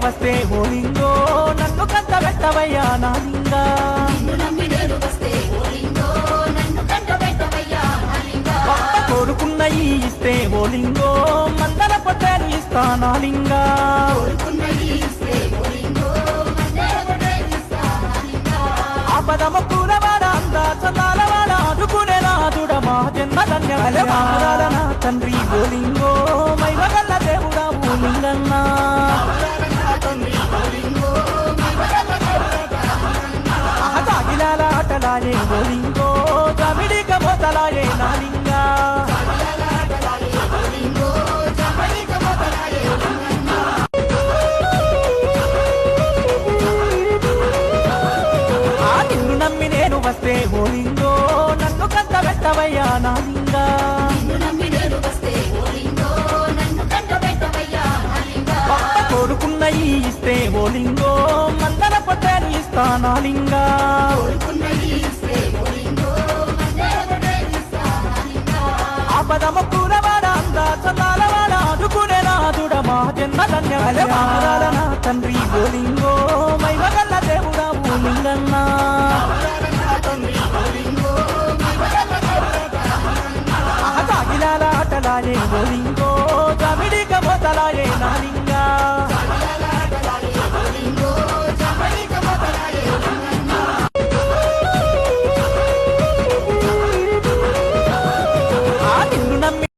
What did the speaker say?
వస్తే ఓలింగో నన్ను కంట పెట్టవయ్యా నాలింగా కోరుకున్న ఈ ఇస్తే ఓలింగో మందల పొట్టేలు ఇస్తా నాలింగా ఆపదమ పూలవాడ అందా చందాలవాడ అదుకునే నాదుడ మా జన్మ ధన్యమయ్యా నా తండ్రి ఓలింగో మైమగల్ల దేవుడా ఓలింగన్నా ఆటలాయే ఓలింగో జమిడిక మొదలాయే నాలింగా నిన్ను నమ్మి నేను వస్తే ఓలింగో నన్ను కంట పెట్టవయ్యా నాలింగా కోరుకున్న ఈ ఇస్తే ఓలింగో మందల పొట్టేలు ఇస్తా నాలింగా ఆపదమ పూలవాడ అందా చందాలవాడ అదుకునే నాదుడ మా జన్మ ధన్యమయ్యా నా తండ్రి ఓలింగో